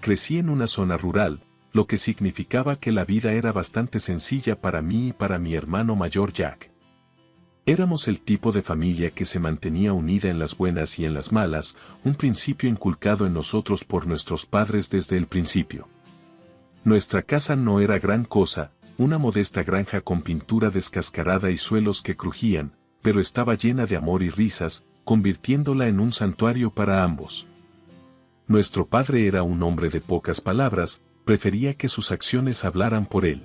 Crecí en una zona rural, lo que significaba que la vida era bastante sencilla para mí y para mi hermano mayor Jack. Éramos el tipo de familia que se mantenía unida en las buenas y en las malas, un principio inculcado en nosotros por nuestros padres desde el principio. Nuestra casa no era gran cosa, una modesta granja con pintura descascarada y suelos que crujían, pero estaba llena de amor y risas, convirtiéndola en un santuario para ambos. Nuestro padre era un hombre de pocas palabras, prefería que sus acciones hablaran por él.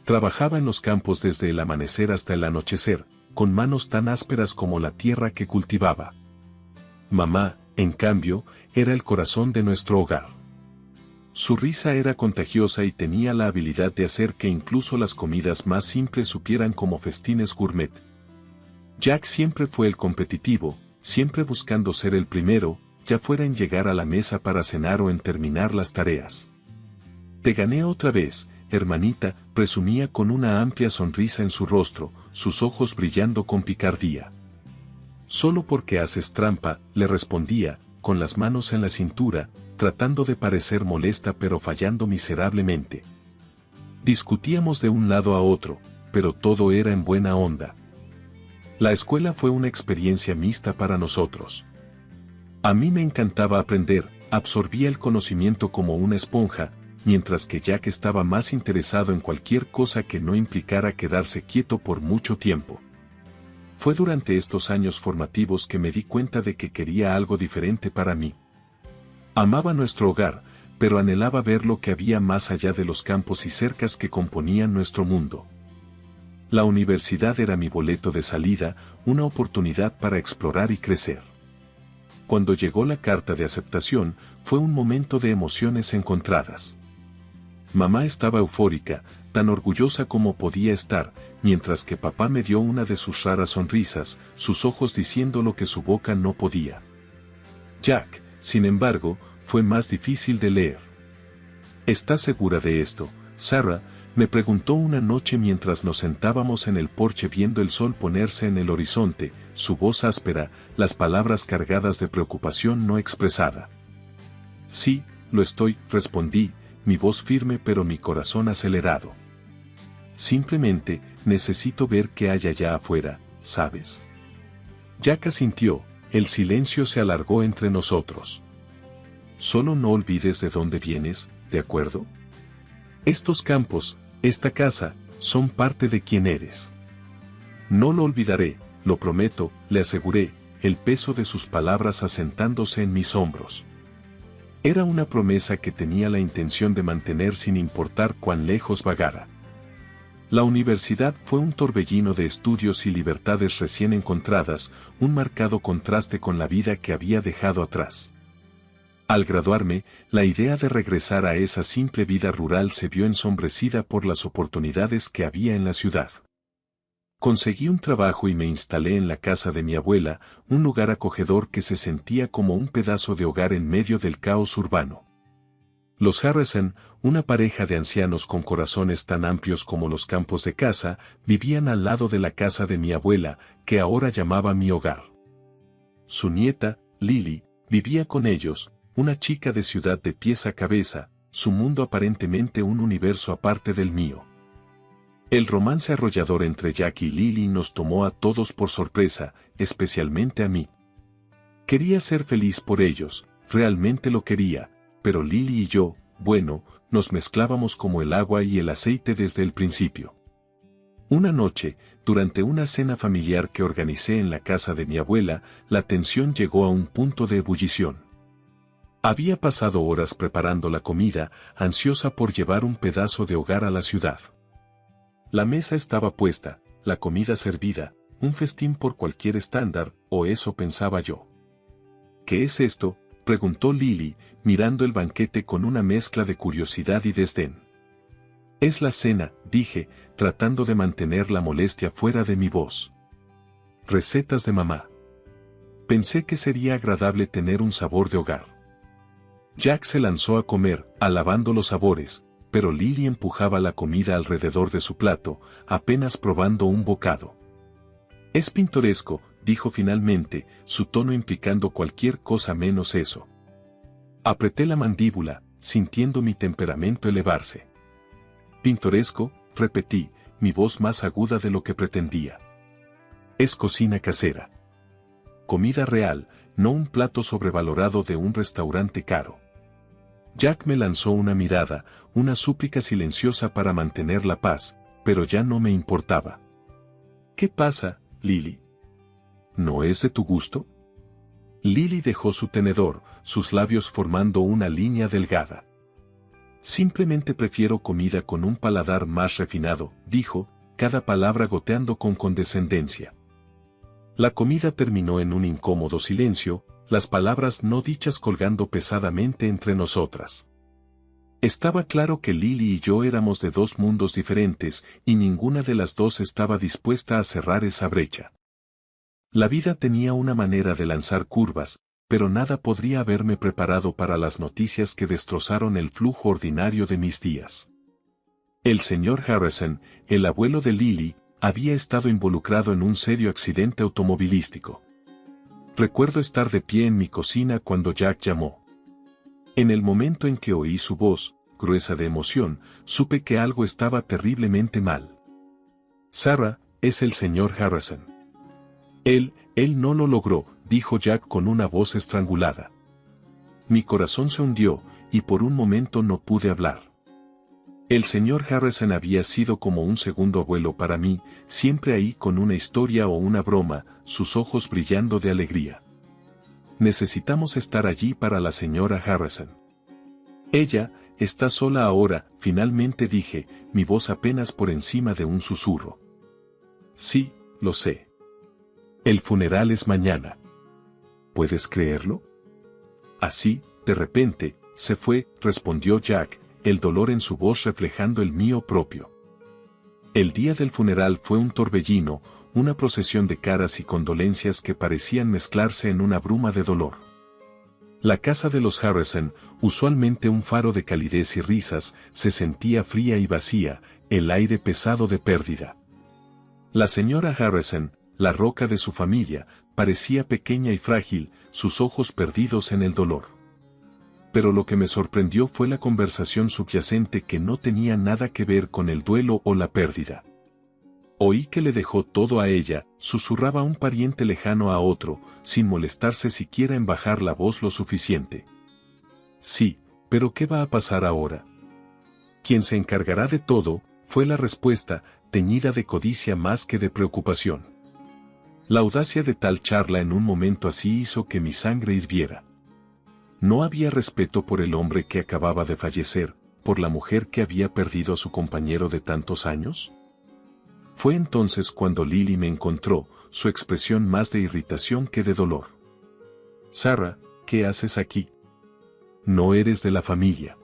Trabajaba en los campos desde el amanecer hasta el anochecer, con manos tan ásperas como la tierra que cultivaba. Mamá, en cambio, era el corazón de nuestro hogar. Su risa era contagiosa y tenía la habilidad de hacer que incluso las comidas más simples supieran como festines gourmet. Jack siempre fue el competitivo, siempre buscando ser el primero, ya fuera en llegar a la mesa para cenar o en terminar las tareas. «Te gané otra vez, hermanita», presumía con una amplia sonrisa en su rostro, sus ojos brillando con picardía. «Solo porque haces trampa», le respondía, con las manos en la cintura, tratando de parecer molesta pero fallando miserablemente. Discutíamos de un lado a otro, pero todo era en buena onda. La escuela fue una experiencia mixta para nosotros. A mí me encantaba aprender, absorbía el conocimiento como una esponja, mientras que Jack estaba más interesado en cualquier cosa que no implicara quedarse quieto por mucho tiempo. Fue durante estos años formativos que me di cuenta de que quería algo diferente para mí. Amaba nuestro hogar, pero anhelaba ver lo que había más allá de los campos y cercas que componían nuestro mundo. La universidad era mi boleto de salida, una oportunidad para explorar y crecer. Cuando llegó la carta de aceptación, fue un momento de emociones encontradas. Mamá estaba eufórica, tan orgullosa como podía estar, mientras que papá me dio una de sus raras sonrisas, sus ojos diciendo lo que su boca no podía. Jack, sin embargo, fue más difícil de leer. «¿Estás segura de esto, Sarah?», me preguntó una noche mientras nos sentábamos en el porche viendo el sol ponerse en el horizonte, su voz áspera, las palabras cargadas de preocupación no expresada. «Sí, lo estoy», respondí, mi voz firme pero mi corazón acelerado. «Simplemente, necesito ver qué hay allá afuera, ¿sabes?». Jack asintió, el silencio se alargó entre nosotros. «Solo no olvides de dónde vienes, ¿de acuerdo? Estos campos, esta casa, son parte de quién eres». «No lo olvidaré, lo prometo», le aseguré, el peso de sus palabras asentándose en mis hombros. Era una promesa que tenía la intención de mantener sin importar cuán lejos vagara. La universidad fue un torbellino de estudios y libertades recién encontradas, un marcado contraste con la vida que había dejado atrás. Al graduarme, la idea de regresar a esa simple vida rural se vio ensombrecida por las oportunidades que había en la ciudad. Conseguí un trabajo y me instalé en la casa de mi abuela, un lugar acogedor que se sentía como un pedazo de hogar en medio del caos urbano. Los Harrison, una pareja de ancianos con corazones tan amplios como los campos de casa, vivían al lado de la casa de mi abuela, que ahora llamaba mi hogar. Su nieta, Lily, vivía con ellos, una chica de ciudad de pies a cabeza, su mundo aparentemente un universo aparte del mío. El romance arrollador entre Jack y Lily nos tomó a todos por sorpresa, especialmente a mí. Quería ser feliz por ellos, realmente lo quería, pero Lily y yo, bueno, nos mezclábamos como el agua y el aceite desde el principio. Una noche, durante una cena familiar que organicé en la casa de mi abuela, la tensión llegó a un punto de ebullición. Había pasado horas preparando la comida, ansiosa por llevar un pedazo de hogar a la ciudad. La mesa estaba puesta, la comida servida, un festín por cualquier estándar, o eso pensaba yo. «¿Qué es esto?», preguntó Lily, mirando el banquete con una mezcla de curiosidad y desdén. «Es la cena», dije, tratando de mantener la molestia fuera de mi voz. «Recetas de mamá. Pensé que sería agradable tener un sabor de hogar». Jack se lanzó a comer, alabando los sabores, pero Lily empujaba la comida alrededor de su plato, apenas probando un bocado. «Es pintoresco», dijo finalmente, su tono implicando cualquier cosa menos eso. Apreté la mandíbula, sintiendo mi temperamento elevarse. Pintoresco, repetí, mi voz más aguda de lo que pretendía. Es cocina casera. Comida real, no un plato sobrevalorado de un restaurante caro. Jack me lanzó una mirada, una súplica silenciosa para mantener la paz, pero ya no me importaba. ¿Qué pasa, Lily? ¿No es de tu gusto? Lily dejó su tenedor, sus labios formando una línea delgada. Simplemente prefiero comida con un paladar más refinado, dijo, cada palabra goteando con condescendencia. La comida terminó en un incómodo silencio, las palabras no dichas colgando pesadamente entre nosotras. Estaba claro que Lily y yo éramos de dos mundos diferentes, y ninguna de las dos estaba dispuesta a cerrar esa brecha. La vida tenía una manera de lanzar curvas, pero nada podría haberme preparado para las noticias que destrozaron el flujo ordinario de mis días. El señor Harrison, el abuelo de Lily, había estado involucrado en un serio accidente automovilístico. Recuerdo estar de pie en mi cocina cuando Jack llamó. En el momento en que oí su voz, gruesa de emoción, supe que algo estaba terriblemente mal. Sarah, es el señor Harrison. Él no lo logró, dijo Jack con una voz estrangulada. Mi corazón se hundió, y por un momento no pude hablar. El señor Harrison había sido como un segundo abuelo para mí, siempre ahí con una historia o una broma, sus ojos brillando de alegría. Necesitamos estar allí para la señora Harrison. Ella, está sola ahora, finalmente dije, mi voz apenas por encima de un susurro. Sí, lo sé. El funeral es mañana. ¿Puedes creerlo? Así, de repente, se fue, respondió Jack, el dolor en su voz reflejando el mío propio. El día del funeral fue un torbellino, una procesión de caras y condolencias que parecían mezclarse en una bruma de dolor. La casa de los Harrison, usualmente un faro de calidez y risas, se sentía fría y vacía, el aire pesado de pérdida. La señora Harrison, la roca de su familia, parecía pequeña y frágil, sus ojos perdidos en el dolor. Pero lo que me sorprendió fue la conversación subyacente que no tenía nada que ver con el duelo o la pérdida. Oí que le dejó todo a ella, susurraba un pariente lejano a otro, sin molestarse siquiera en bajar la voz lo suficiente. Sí, pero ¿qué va a pasar ahora? Quien se encargará de todo, fue la respuesta, teñida de codicia más que de preocupación. La audacia de tal charla en un momento así hizo que mi sangre hirviera. No había respeto por el hombre que acababa de fallecer, por la mujer que había perdido a su compañero de tantos años. Fue entonces cuando Lily me encontró, su expresión más de irritación que de dolor. Sarah, ¿qué haces aquí? No eres de la familia.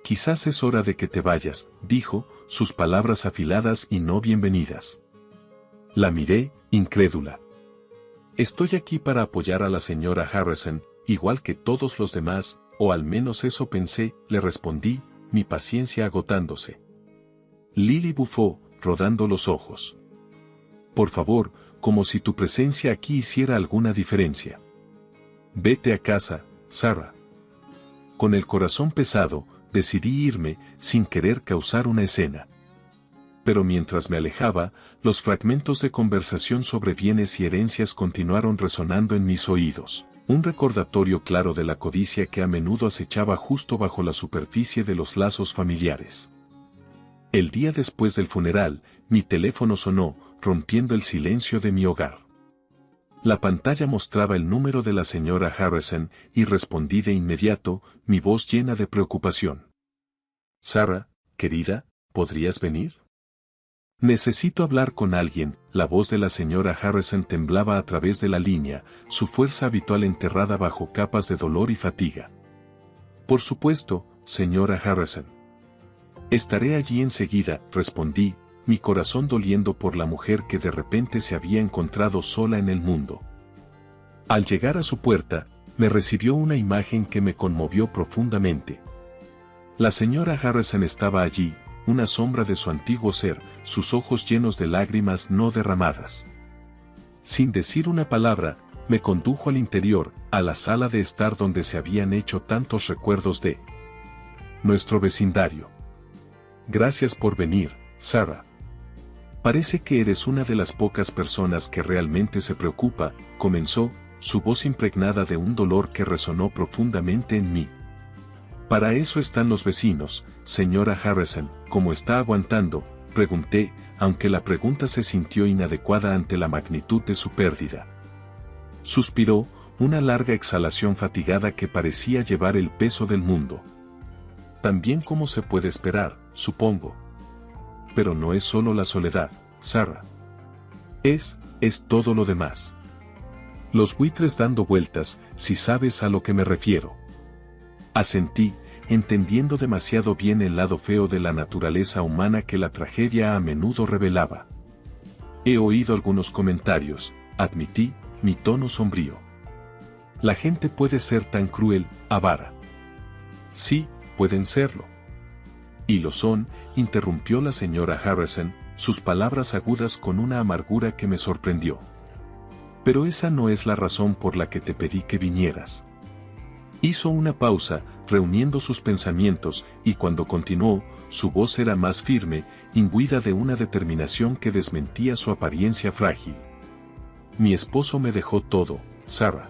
Quizás es hora de que te vayas, dijo, sus palabras afiladas y no bienvenidas. La miré, incrédula. Estoy aquí para apoyar a la señora Harrison, igual que todos los demás, o al menos eso pensé, le respondí, mi paciencia agotándose. Lily bufó, rodando los ojos. Por favor, como si tu presencia aquí hiciera alguna diferencia. Vete a casa, Sarah. Con el corazón pesado, decidí irme, sin querer causar una escena. Pero mientras me alejaba, los fragmentos de conversación sobre bienes y herencias continuaron resonando en mis oídos, un recordatorio claro de la codicia que a menudo acechaba justo bajo la superficie de los lazos familiares. El día después del funeral, mi teléfono sonó, rompiendo el silencio de mi hogar. La pantalla mostraba el número de la señora Harrison, y respondí de inmediato, mi voz llena de preocupación. Sarah, querida, ¿podrías venir? Necesito hablar con alguien. La voz de la señora Harrison temblaba a través de la línea, su fuerza habitual enterrada bajo capas de dolor y fatiga. Por supuesto, señora Harrison. Estaré allí enseguida, respondí, mi corazón doliendo por la mujer que de repente se había encontrado sola en el mundo. Al llegar a su puerta, me recibió una imagen que me conmovió profundamente. La señora Harrison estaba allí, una sombra de su antiguo ser, sus ojos llenos de lágrimas no derramadas. Sin decir una palabra, me condujo al interior, a la sala de estar donde se habían hecho tantos recuerdos de nuestro vecindario. Gracias por venir, Sarah. Parece que eres una de las pocas personas que realmente se preocupa, comenzó, su voz impregnada de un dolor que resonó profundamente en mí. Para eso están los vecinos, señora Harrison. ¿Cómo está aguantando?, pregunté, aunque la pregunta se sintió inadecuada ante la magnitud de su pérdida. Suspiró, una larga exhalación fatigada que parecía llevar el peso del mundo. También como se puede esperar, supongo. Pero no es solo la soledad, Sarah. Es todo lo demás. Los buitres dando vueltas, si sabes a lo que me refiero. Asentí, entendiendo demasiado bien el lado feo de la naturaleza humana que la tragedia a menudo revelaba. He oído algunos comentarios, admití, mi tono sombrío. La gente puede ser tan cruel, avara. Sí, pueden serlo. Y lo son, interrumpió la señora Harrison, sus palabras agudas con una amargura que me sorprendió. Pero esa no es la razón por la que te pedí que vinieras. Hizo una pausa, reuniendo sus pensamientos, y cuando continuó, su voz era más firme, imbuida de una determinación que desmentía su apariencia frágil. Mi esposo me dejó todo, Sarah.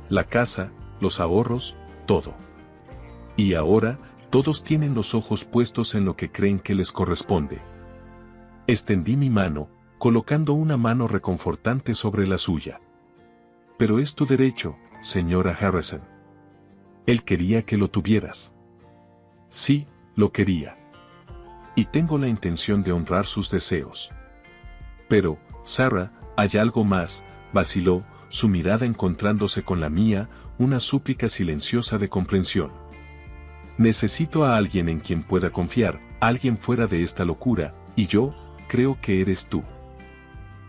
La casa, los ahorros, todo. Y ahora, todos tienen los ojos puestos en lo que creen que les corresponde. Extendí mi mano, colocando una mano reconfortante sobre la suya. Pero es tu derecho, señora Harrison. Él quería que lo tuvieras. Sí, lo quería. Y tengo la intención de honrar sus deseos. Pero, Sarah, hay algo más, vaciló, su mirada encontrándose con la mía, una súplica silenciosa de comprensión. Necesito a alguien en quien pueda confiar, alguien fuera de esta locura, y yo, creo que eres tú.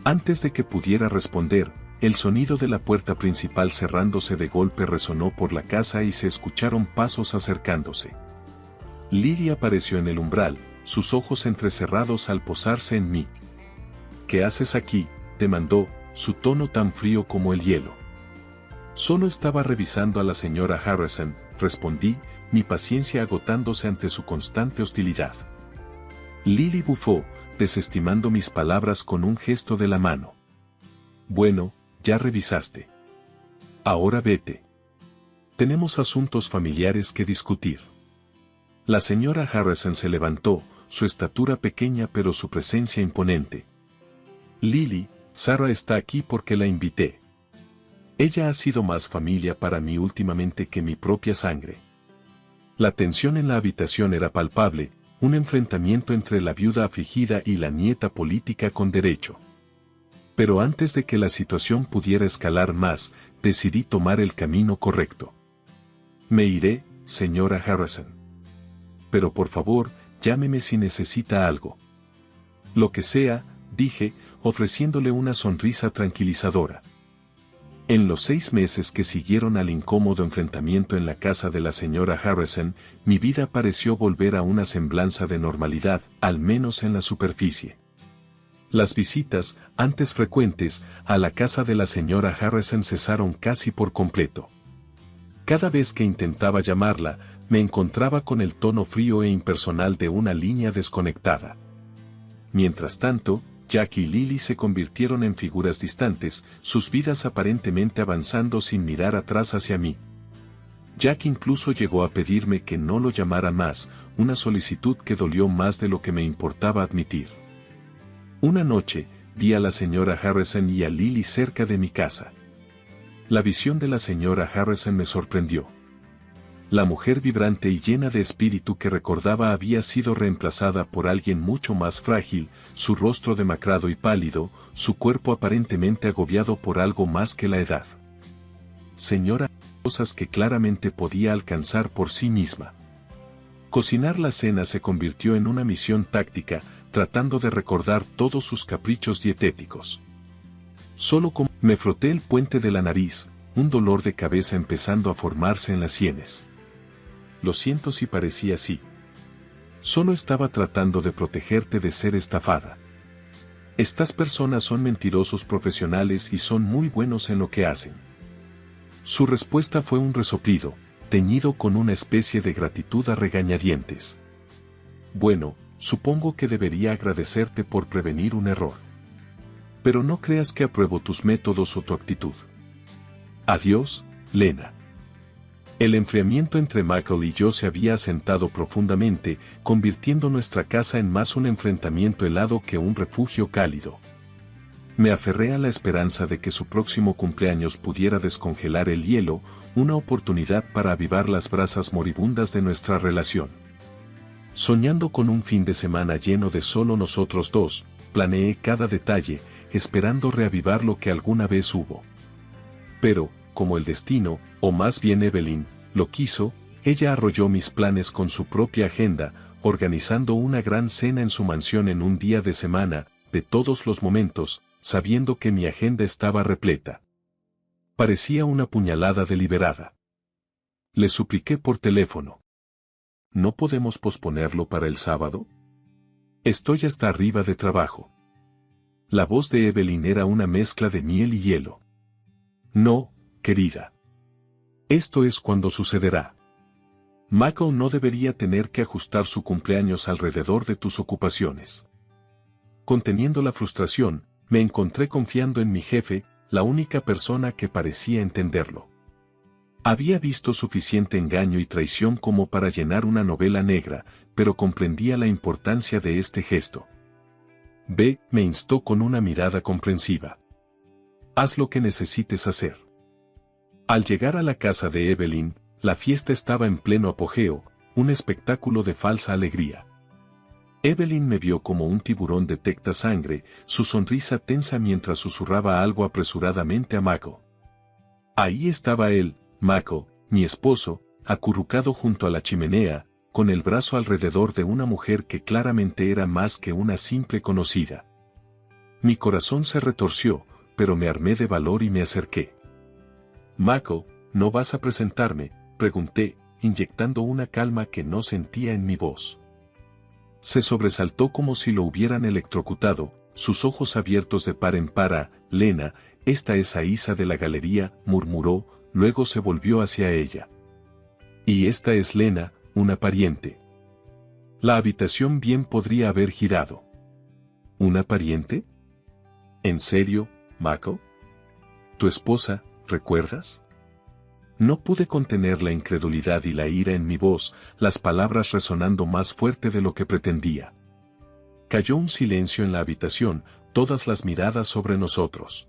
Antes de que pudiera responder, el sonido de la puerta principal cerrándose de golpe resonó por la casa y se escucharon pasos acercándose. Lily apareció en el umbral, sus ojos entrecerrados al posarse en mí. ¿Qué haces aquí?, demandó, su tono tan frío como el hielo. Solo estaba revisando a la señora Harrison, respondí, mi paciencia agotándose ante su constante hostilidad. Lily bufó, desestimando mis palabras con un gesto de la mano. Bueno, ya revisaste. Ahora vete. Tenemos asuntos familiares que discutir. La señora Harrison se levantó, su estatura pequeña pero su presencia imponente. Lily, Sarah está aquí porque la invité. Ella ha sido más familia para mí últimamente que mi propia sangre. La tensión en la habitación era palpable, un enfrentamiento entre la viuda afligida y la nieta política con derecho. Pero antes de que la situación pudiera escalar más, decidí tomar el camino correcto. Me iré, señora Harrison. Pero por favor, llámeme si necesita algo. Lo que sea, dije, ofreciéndole una sonrisa tranquilizadora. En los 6 meses que siguieron al incómodo enfrentamiento en la casa de la señora Harrison, mi vida pareció volver a una semblanza de normalidad, al menos en la superficie. Las visitas, antes frecuentes, a la casa de la señora Harrison cesaron casi por completo. Cada vez que intentaba llamarla, me encontraba con el tono frío e impersonal de una línea desconectada. Mientras tanto, Jack y Lily se convirtieron en figuras distantes, sus vidas aparentemente avanzando sin mirar atrás hacia mí. Jack incluso llegó a pedirme que no lo llamara más, una solicitud que dolió más de lo que me importaba admitir. Una noche, vi a la señora Harrison y a Lily cerca de mi casa. La visión de la señora Harrison me sorprendió. La mujer vibrante y llena de espíritu que recordaba había sido reemplazada por alguien mucho más frágil, su rostro demacrado y pálido, su cuerpo aparentemente agobiado por algo más que la edad. Señora, cosas que claramente podía alcanzar por sí misma. Cocinar la cena se convirtió en una misión táctica, tratando de recordar todos sus caprichos dietéticos. Solo como me froté el puente de la nariz, un dolor de cabeza empezando a formarse en las sienes. Lo siento si parecía así. Solo estaba tratando de protegerte de ser estafada. Estas personas son mentirosos profesionales y son muy buenos en lo que hacen. Su respuesta fue un resoplido, teñido con una especie de gratitud a regañadientes. Bueno, supongo que debería agradecerte por prevenir un error. Pero no creas que apruebo tus métodos o tu actitud. Adiós, Lena. El enfriamiento entre Michael y yo se había asentado profundamente, convirtiendo nuestra casa en más un enfrentamiento helado que un refugio cálido. Me aferré a la esperanza de que su próximo cumpleaños pudiera descongelar el hielo, una oportunidad para avivar las brasas moribundas de nuestra relación. Soñando con un fin de semana lleno de solo nosotros dos, planeé cada detalle, esperando reavivar lo que alguna vez hubo. Pero, como el destino, o más bien Evelyn, lo quiso, ella arrolló mis planes con su propia agenda, organizando una gran cena en su mansión en un día de semana, de todos los momentos, sabiendo que mi agenda estaba repleta. Parecía una puñalada deliberada. Le supliqué por teléfono. ¿No podemos posponerlo para el sábado? Estoy hasta arriba de trabajo. La voz de Evelyn era una mezcla de miel y hielo. No, querida. Esto es cuando sucederá. Michael no debería tener que ajustar su cumpleaños alrededor de tus ocupaciones. Conteniendo la frustración, me encontré confiando en mi jefe, la única persona que parecía entenderlo. Había visto suficiente engaño y traición como para llenar una novela negra, pero comprendía la importancia de este gesto. Ve, me instó con una mirada comprensiva. Haz lo que necesites hacer. Al llegar a la casa de Evelyn, la fiesta estaba en pleno apogeo, un espectáculo de falsa alegría. Evelyn me vio como un tiburón detecta sangre, su sonrisa tensa mientras susurraba algo apresuradamente a Mako. Ahí estaba él, Mako, mi esposo, acurrucado junto a la chimenea, con el brazo alrededor de una mujer que claramente era más que una simple conocida. Mi corazón se retorció, pero me armé de valor y me acerqué. Mako, ¿no vas a presentarme?, pregunté, inyectando una calma que no sentía en mi voz. Se sobresaltó como si lo hubieran electrocutado, sus ojos abiertos de par en par. Lena, esta es Aisa de la galería, murmuró, luego se volvió hacia ella. Y esta es Lena, una pariente. La habitación bien podría haber girado. ¿Una pariente? ¿En serio, Mako? ¿Tu esposa, recuerdas? No pude contener la incredulidad y la ira en mi voz, las palabras resonando más fuerte de lo que pretendía. Cayó un silencio en la habitación, todas las miradas sobre nosotros.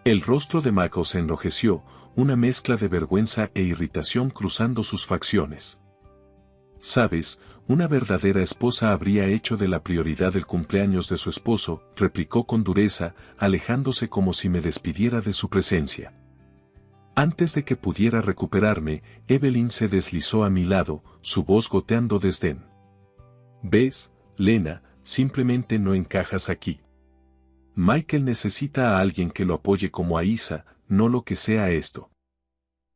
El rostro de Mako se enrojeció, una mezcla de vergüenza e irritación cruzando sus facciones. Sabes, una verdadera esposa habría hecho de la prioridad el cumpleaños de su esposo, replicó con dureza, alejándose como si me despidiera de su presencia. Antes de que pudiera recuperarme, Evelyn se deslizó a mi lado, su voz goteando desdén. ¿Ves, Lena, simplemente no encajas aquí? Michael necesita a alguien que lo apoye como a Isa, no lo que sea esto.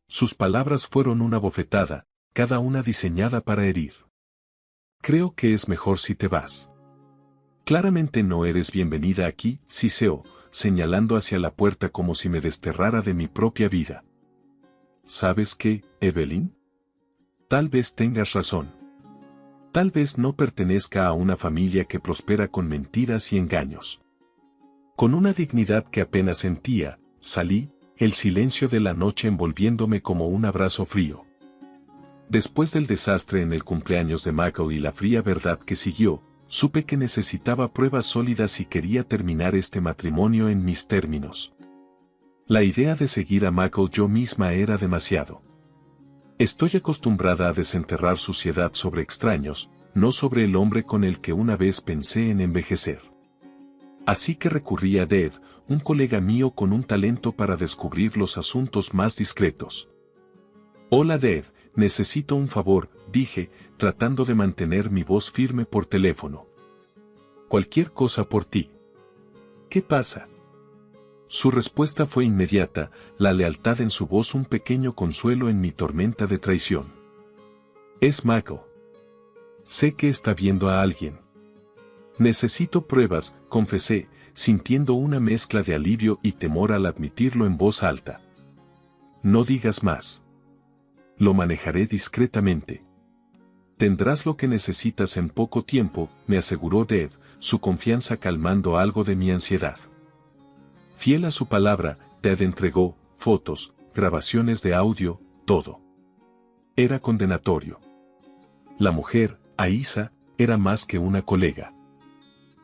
Sus palabras fueron una bofetada, cada una diseñada para herir. Creo que es mejor si te vas. Claramente no eres bienvenida aquí, siseó, señalando hacia la puerta como si me desterrara de mi propia vida. ¿Sabes qué, Evelyn? Tal vez tengas razón. Tal vez no pertenezca a una familia que prospera con mentiras y engaños. Con una dignidad que apenas sentía, salí, el silencio de la noche envolviéndome como un abrazo frío. Después del desastre en el cumpleaños de Michael y la fría verdad que siguió, supe que necesitaba pruebas sólidas si quería terminar este matrimonio en mis términos. La idea de seguir a Michael yo misma era demasiado. Estoy acostumbrada a desenterrar suciedad sobre extraños, no sobre el hombre con el que una vez pensé en envejecer. Así que recurrí a Dave, un colega mío con un talento para descubrir los asuntos más discretos. Hola Dave, necesito un favor, dije, tratando de mantener mi voz firme por teléfono. Cualquier cosa por ti. ¿Qué pasa? Su respuesta fue inmediata, la lealtad en su voz un pequeño consuelo en mi tormenta de traición. Es Michael. Sé que está viendo a alguien. Necesito pruebas, confesé, sintiendo una mezcla de alivio y temor al admitirlo en voz alta. No digas más. Lo manejaré discretamente. Tendrás lo que necesitas en poco tiempo, me aseguró Deb, su confianza calmando algo de mi ansiedad. Fiel a su palabra, Ted entregó fotos, grabaciones de audio, todo. Era condenatorio. La mujer, Aisa, era más que una colega.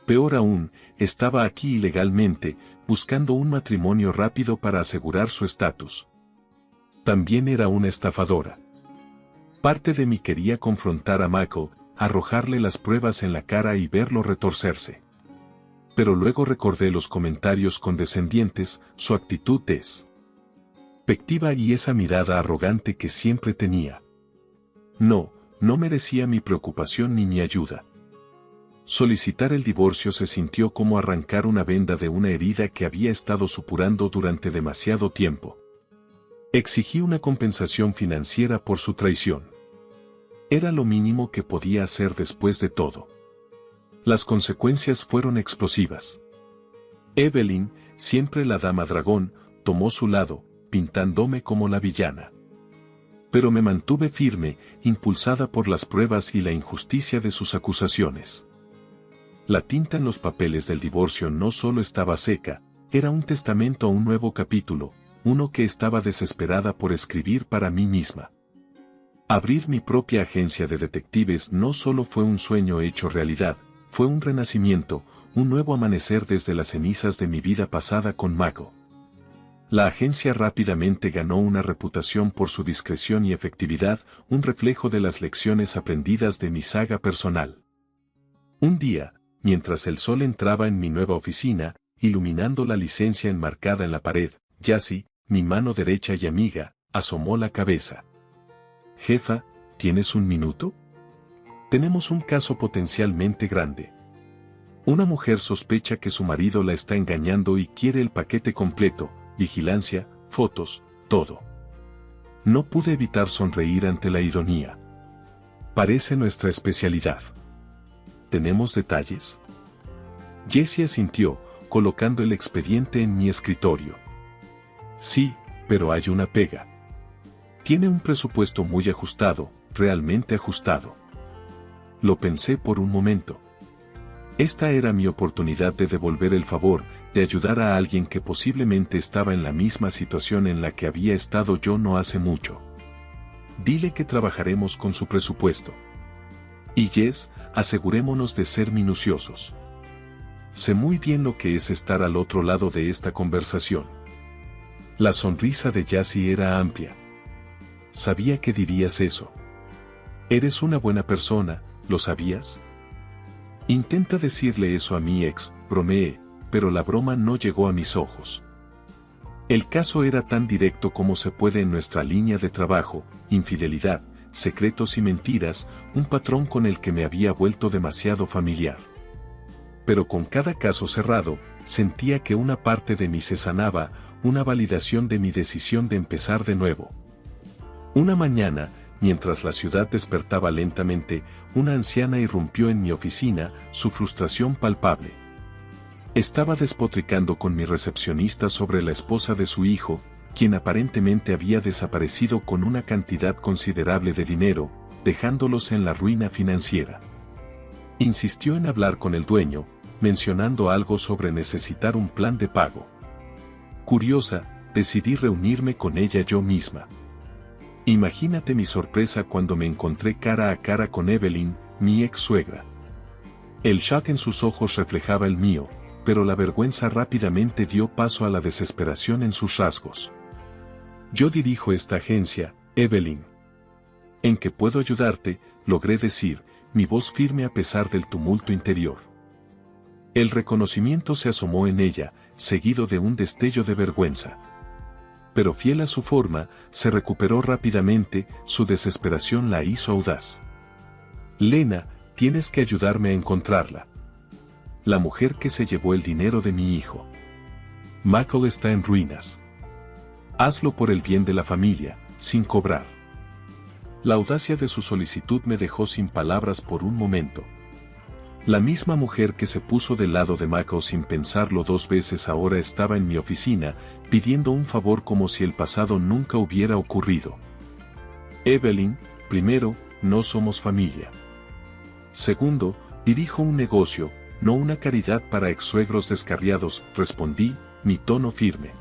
Peor aún, estaba aquí ilegalmente, buscando un matrimonio rápido para asegurar su estatus. También era una estafadora. Parte de mí quería confrontar a Michael, arrojarle las pruebas en la cara y verlo retorcerse. Pero luego recordé los comentarios condescendientes, su actitud despectiva y esa mirada arrogante que siempre tenía. No merecía mi preocupación ni mi ayuda. Solicitar el divorcio se sintió como arrancar una venda de una herida que había estado supurando durante demasiado tiempo. Exigí una compensación financiera por su traición. Era lo mínimo que podía hacer después de todo. Las consecuencias fueron explosivas. Evelyn, siempre la dama dragón, tomó su lado, pintándome como la villana. Pero me mantuve firme, impulsada por las pruebas y la injusticia de sus acusaciones. La tinta en los papeles del divorcio no solo estaba seca, era un testamento a un nuevo capítulo, uno que estaba desesperada por escribir para mí misma. Abrir mi propia agencia de detectives no solo fue un sueño hecho realidad, fue un renacimiento, un nuevo amanecer desde las cenizas de mi vida pasada con Mako. La agencia rápidamente ganó una reputación por su discreción y efectividad, un reflejo de las lecciones aprendidas de mi saga personal. Un día, mientras el sol entraba en mi nueva oficina, iluminando la licencia enmarcada en la pared, Jessie, mi mano derecha y amiga, asomó la cabeza. «Jefa, ¿tienes un minuto? Tenemos un caso potencialmente grande. Una mujer sospecha que su marido la está engañando y quiere el paquete completo, vigilancia, fotos, todo». No pude evitar sonreír ante la ironía. Parece nuestra especialidad. ¿Tenemos detalles? Jessie asintió, colocando el expediente en mi escritorio. Sí, pero hay una pega. Tiene un presupuesto muy ajustado, realmente ajustado. Lo pensé por un momento. Esta era mi oportunidad de devolver el favor, de ayudar a alguien que posiblemente estaba en la misma situación en la que había estado yo no hace mucho. Dile que trabajaremos con su presupuesto. Y Jess, asegurémonos de ser minuciosos. Sé muy bien lo que es estar al otro lado de esta conversación. La sonrisa de Jessie era amplia. Sabía que dirías eso. Eres una buena persona, ¿lo sabías? Intenta decirle eso a mi ex, bromeé, pero la broma no llegó a mis ojos. El caso era tan directo como se puede en nuestra línea de trabajo: infidelidad, secretos y mentiras, un patrón con el que me había vuelto demasiado familiar. Pero con cada caso cerrado, sentía que una parte de mí se sanaba, una validación de mi decisión de empezar de nuevo. Una mañana, mientras la ciudad despertaba lentamente, una anciana irrumpió en mi oficina, su frustración palpable. Estaba despotricando con mi recepcionista sobre la esposa de su hijo, quien aparentemente había desaparecido con una cantidad considerable de dinero, dejándolos en la ruina financiera. Insistió en hablar con el dueño, mencionando algo sobre necesitar un plan de pago. Curiosa, decidí reunirme con ella yo misma. Imagínate mi sorpresa cuando me encontré cara a cara con Evelyn, mi ex suegra. El shock en sus ojos reflejaba el mío, pero la vergüenza rápidamente dio paso a la desesperación en sus rasgos. Yo dirijo esta agencia, Evelyn. ¿En qué puedo ayudarte?, logré decir, mi voz firme a pesar del tumulto interior. El reconocimiento se asomó en ella, seguido de un destello de vergüenza. Pero fiel a su forma, se recuperó rápidamente, su desesperación la hizo audaz. Lena, tienes que ayudarme a encontrarla. La mujer que se llevó el dinero de mi hijo. Michael está en ruinas. Hazlo por el bien de la familia, sin cobrar. La audacia de su solicitud me dejó sin palabras por un momento. La misma mujer que se puso del lado de Michael sin pensarlo dos veces ahora estaba en mi oficina, pidiendo un favor como si el pasado nunca hubiera ocurrido. Evelyn, primero, no somos familia. Segundo, dirijo un negocio, no una caridad para ex-suegros descarriados, respondí, mi tono firme.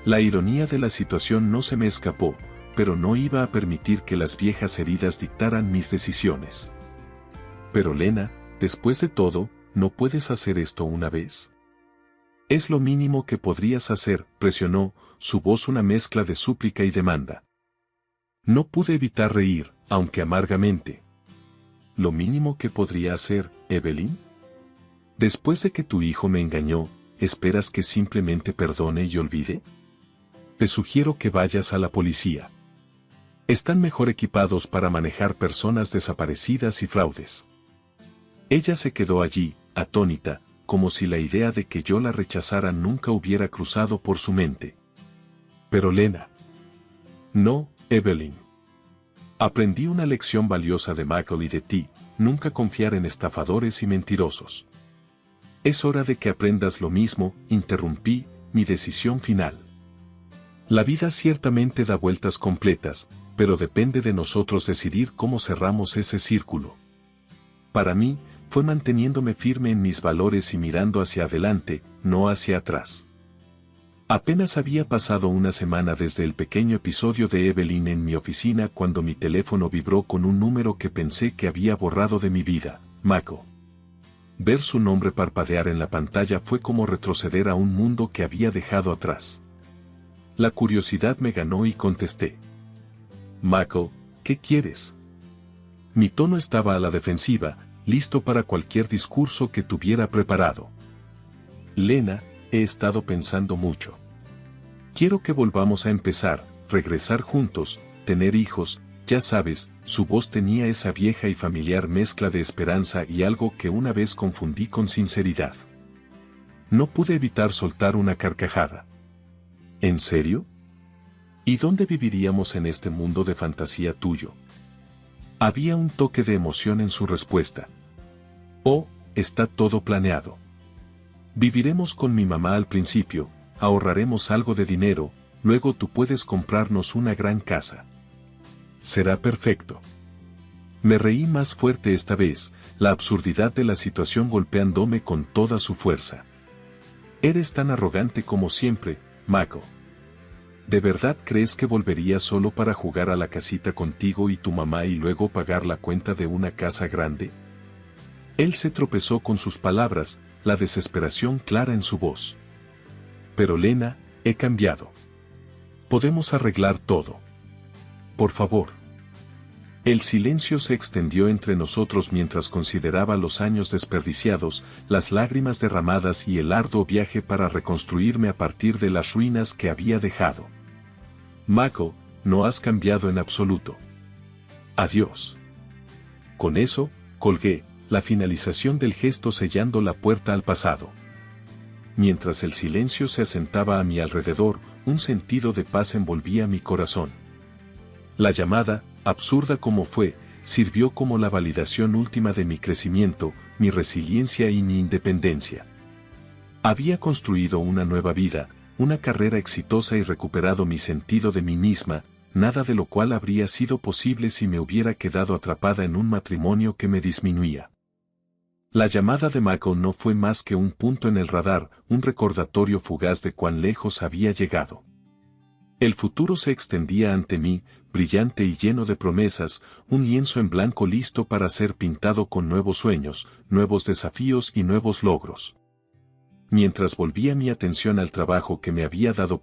La ironía de la situación no se me escapó, pero no iba a permitir que las viejas heridas dictaran mis decisiones. Pero Lena, después de todo, ¿no puedes hacer esto una vez? Es lo mínimo que podrías hacer, presionó, su voz una mezcla de súplica y demanda. No pude evitar reír, aunque amargamente. ¿Lo mínimo que podría hacer, Evelyn? Después de que tu hijo me engañó, ¿esperas que simplemente perdone y olvide? Te sugiero que vayas a la policía. Están mejor equipados para manejar personas desaparecidas y fraudes. Ella se quedó allí, atónita, como si la idea de que yo la rechazara nunca hubiera cruzado por su mente. Pero Lena. No, Evelyn. Aprendí una lección valiosa de Michael y de ti, nunca confiar en estafadores y mentirosos. Es hora de que aprendas lo mismo, interrumpí, mi decisión final. La vida ciertamente da vueltas completas, pero depende de nosotros decidir cómo cerramos ese círculo. Para mí, fue manteniéndome firme en mis valores y mirando hacia adelante, no hacia atrás. Apenas había pasado una semana desde el pequeño episodio de Evelyn en mi oficina cuando mi teléfono vibró con un número que pensé que había borrado de mi vida, Mako. Ver su nombre parpadear en la pantalla fue como retroceder a un mundo que había dejado atrás. La curiosidad me ganó y contesté. Mako, ¿qué quieres? Mi tono estaba a la defensiva, listo para cualquier discurso que tuviera preparado. Lena, he estado pensando mucho. Quiero que volvamos a empezar, regresar juntos, tener hijos, ya sabes, su voz tenía esa vieja y familiar mezcla de esperanza y algo que una vez confundí con sinceridad. No pude evitar soltar una carcajada. ¿En serio? ¿Y dónde viviríamos en este mundo de fantasía tuyo? Había un toque de emoción en su respuesta. Oh, está todo planeado. Viviremos con mi mamá al principio, ahorraremos algo de dinero, luego tú puedes comprarnos una gran casa. Será perfecto. Me reí más fuerte esta vez, la absurdidad de la situación golpeándome con toda su fuerza. Eres tan arrogante como siempre, Mako. ¿De verdad crees que volvería solo para jugar a la casita contigo y tu mamá y luego pagar la cuenta de una casa grande? Él se tropezó con sus palabras, la desesperación clara en su voz. Pero Lena, he cambiado. Podemos arreglar todo. Por favor. El silencio se extendió entre nosotros mientras consideraba los años desperdiciados, las lágrimas derramadas y el arduo viaje para reconstruirme a partir de las ruinas que había dejado. Mako, no has cambiado en absoluto. Adiós. Con eso, colgué, la finalización del gesto sellando la puerta al pasado. Mientras el silencio se asentaba a mi alrededor, un sentido de paz envolvía mi corazón. La llamada, absurda como fue, sirvió como la validación última de mi crecimiento, mi resiliencia y mi independencia. Había construido una nueva vida, una carrera exitosa y recuperado mi sentido de mí misma, nada de lo cual habría sido posible si me hubiera quedado atrapada en un matrimonio que me disminuía. La llamada de Mako no fue más que un punto en el radar, un recordatorio fugaz de cuán lejos había llegado. El futuro se extendía ante mí, brillante y lleno de promesas, un lienzo en blanco listo para ser pintado con nuevos sueños, nuevos desafíos y nuevos logros. Mientras volvía mi atención al trabajo que me había dado